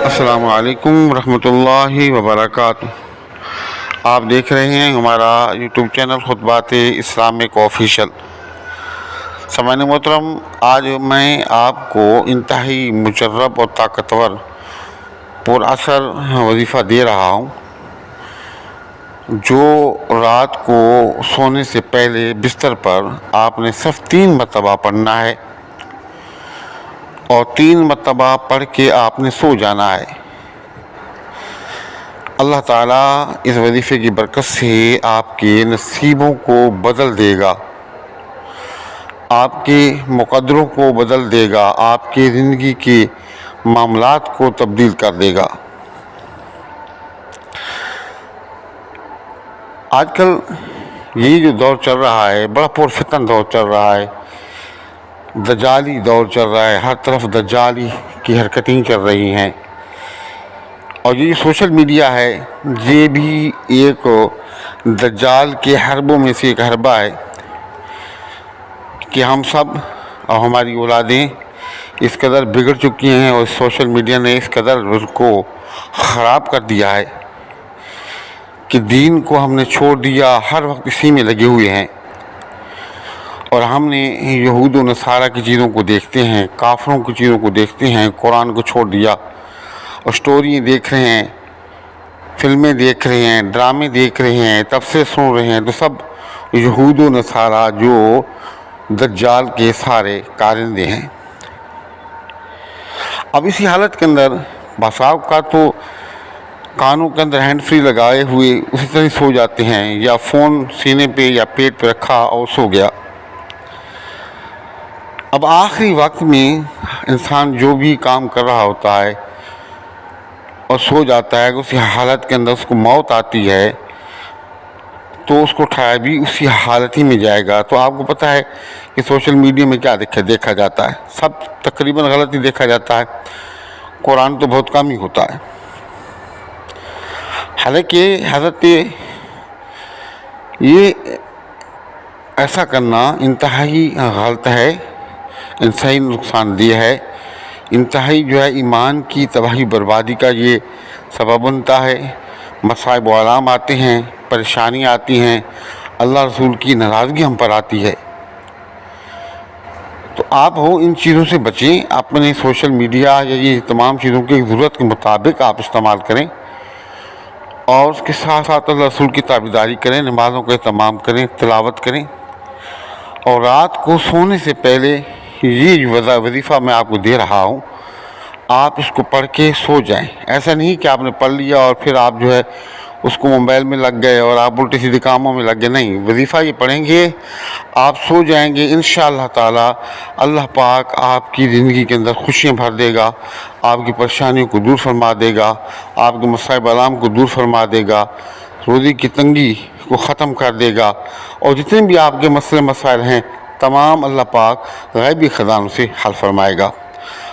السلام علیکم ورحمۃ اللہ وبرکاتہ۔ آپ دیکھ رہے ہیں ہمارا یوٹیوب چینل خطبات اسلامک آفیشیل۔ سامعین محترم، آج میں آپ کو انتہائی مجرب اور طاقتور پر اثر وظیفہ دے رہا ہوں جو رات کو سونے سے پہلے بستر پر آپ نے صرف 3 مرتبہ پڑھنا ہے اور 3 مرتبہ پڑھ کے آپ نے سو جانا ہے۔ اللہ تعالیٰ اس وظیفے کی برکت سے آپ کے نصیبوں کو بدل دے گا، آپ کے مقدروں کو بدل دے گا، آپ کی زندگی کے معاملات کو تبدیل کر دے گا۔ آج کل یہ جو دور چل رہا ہے بڑا پرفتن دور چل رہا ہے، دجالی دور چل رہا ہے، ہر طرف دجالی کی حرکتیں چل رہی ہیں، اور یہ سوشل میڈیا ہے یہ بھی ایک دجال کے حربوں میں سے ایک حربہ ہے کہ ہم سب اور ہماری اولادیں اس قدر بگڑ چکی ہیں اور سوشل میڈیا نے اس قدر اس کو خراب کر دیا ہے کہ دین کو ہم نے چھوڑ دیا، ہر وقت اسی میں لگے ہوئے ہیں، اور ہم نے یہود و نصارہ کی چیزوں کو دیکھتے ہیں، کافروں کی چیزوں کو دیکھتے ہیں، قرآن کو چھوڑ دیا اور سٹوریاں دیکھ رہے ہیں، فلمیں دیکھ رہے ہیں، ڈرامے دیکھ رہے ہیں، تفسیر سن رہے ہیں، تو سب یہود و نصارہ جو دجال کے سارے کارندے ہیں۔ اب اسی حالت کے اندر بساؤ کا تو کانوں کے اندر ہینڈ فری لگائے ہوئے اسی طرح سو جاتے ہیں، یا فون سینے پہ یا پیٹ پہ رکھا اور سو گیا۔ اب آخری وقت میں انسان جو بھی کام کر رہا ہوتا ہے اور سو جاتا ہے، اسی حالت کے اندر اس کو موت آتی ہے تو اس کو اٹھایا بھی اسی حالت ہی میں جائے گا۔ تو آپ کو پتہ ہے کہ سوشل میڈیا میں کیا دیکھا جاتا ہے، سب تقریباً غلط ہی دیکھا جاتا ہے، قرآن تو بہت کم ہی ہوتا ہے۔ حالانکہ حضرت یہ ایسا کرنا انتہائی غلط ہے، انتہائی نقصان دہ ہے، انتہائی جو ہے ایمان کی تباہی بربادی کا یہ سبب بنتا ہے۔ مصائب و آلام آتے ہیں، پریشانی آتی ہیں، اللہ رسول کی ناراضگی ہم پر آتی ہے۔ تو آپ ان چیزوں سے بچیں، اپنے سوشل میڈیا یا یہ تمام چیزوں کی ضرورت کے مطابق آپ استعمال کریں، اور اس کے ساتھ ساتھ اللہ رسول کی تابعداری کریں، نمازوں کا اہتمام کریں، تلاوت کریں، اور رات کو سونے سے پہلے یہ وظیفہ میں آپ کو دے رہا ہوں، آپ اس کو پڑھ کے سو جائیں۔ ایسا نہیں کہ آپ نے پڑھ لیا اور پھر آپ جو ہے اس کو موبائل میں لگ گئے اور آپ الٹی سیدھی کاموں میں لگ گئے، نہیں، وظیفہ یہ پڑھیں گے، آپ سو جائیں گے، انشاءاللہ تعالی اللہ پاک آپ کی زندگی کے اندر خوشیاں بھر دے گا، آپ کی پریشانیوں کو دور فرما دے گا، آپ کے مصائب آلام کو دور فرما دے گا، روزی کی تنگی کو ختم کر دے گا، اور جتنے بھی آپ کے مسئلے مسائل ہیں تمام اللہ پاک غیبی خزانوں سے حل فرمائے گا۔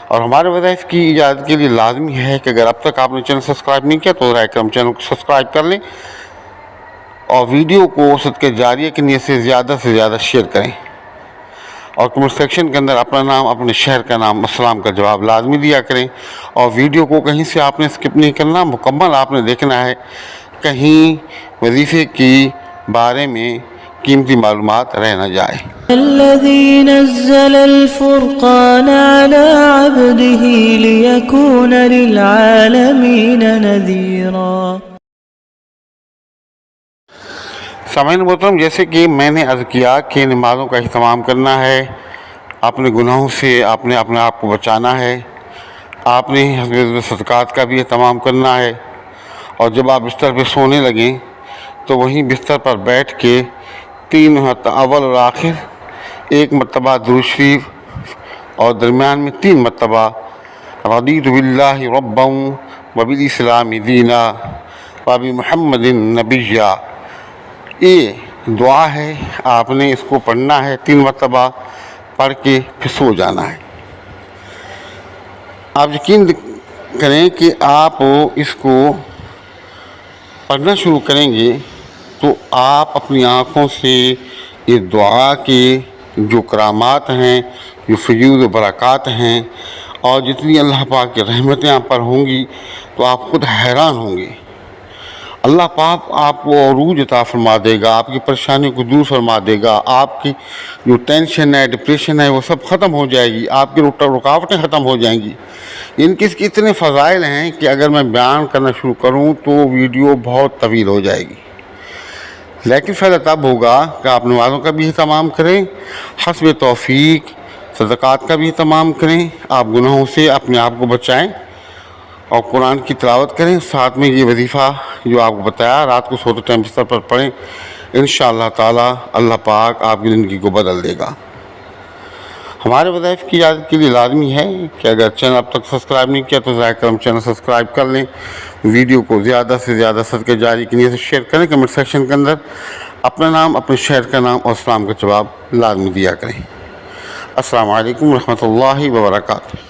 اور ہمارے وظائف کی اجازت کے لیے لازمی ہے کہ اگر اب تک آپ نے چینل سبسکرائب نہیں کیا تو براہ کرم چینل کو سبسکرائب کر لیں، اور ویڈیو کو صدقہ جاریہ کی نیت سے زیادہ شیئر کریں، اور کمنٹ سیکشن کے اندر اپنا نام، اپنے شہر کا نام، السلام کا جواب لازمی دیا کریں، اور ویڈیو کو کہیں سے آپ نے اسکپ نہیں کرنا، مکمل آپ نے دیکھنا ہے، کہیں وظیفے کی بارے میں قیمتی معلومات رہ نہ جائے۔ الذي نزل الفرقان على عبده ليكون للعالمين نذيرا۔ سامعین محترم، جیسے کہ میں نے عرض کیا کہ نمازوں کا اہتمام کرنا ہے، اپنے گناہوں سے آپ نے اپنے آپ کو بچانا ہے، آپ نے حسب صدقات کا بھی اہتمام کرنا ہے، اور جب آپ بستر پہ سونے لگیں تو وہیں بستر پر بیٹھ کے 3 اول اور آخر 1 مرتبہ درود شریف، اور درمیان میں 3 مرتبہ رضیت باللہ ربا وبالاسلام دینا وبمحمد نبیا، یہ دعا ہے، آپ نے اس کو پڑھنا ہے، 3 مرتبہ پڑھ کے پھر سو جانا ہے۔ آپ یقین کریں کہ آپ اس کو پڑھنا شروع کریں گے تو آپ اپنی آنکھوں سے اس دعا کے جو کرامات ہیں، جو فیوض و برکات ہیں، اور جتنی اللہ پاک کی رحمتیں آپ پر ہوں گی تو آپ خود حیران ہوں گے۔ اللہ پاک آپ کو عروج عطا فرما دے گا، آپ کی پریشانیوں کو دور فرما دے گا، آپ کی جو ٹینشن ہے، ڈپریشن ہے، وہ سب ختم ہو جائے گی، آپ کی رکاوٹیں ختم ہو جائیں گی۔ ان کے اتنے فضائل ہیں کہ اگر میں بیان کرنا شروع کروں تو ویڈیو بہت طویل ہو جائے گی، لیکن فائدہ تب ہوگا کہ آپ نمازوں کا بھی اہتمام کریں، حسب توفیق صدقات کا بھی اہتمام کریں، آپ گناہوں سے اپنے آپ کو بچائیں اور قرآن کی تلاوت کریں، ساتھ میں یہ وظیفہ جو آپ کو بتایا رات کو سوتے ٹائم بستر پر پڑھیں، انشاءاللہ تعالی اللہ پاک آپ کی زندگی کو بدل دے گا۔ ہمارے وظائف کی اجازت کے لیے لازمی ہے کہ اگر چینل اب تک سبسکرائب نہیں کیا تو ذرا کرم چینل سبسکرائب کر لیں، ویڈیو کو زیادہ سے زیادہ صدقہ جاری کی نیت سے شیئر کریں، کمنٹ سیکشن کے اندر اپنا نام، اپنے شہر کا نام اور اسلام کا جواب لازمی دیا کریں۔ السلام علیکم ورحمۃ اللہ وبرکاتہ۔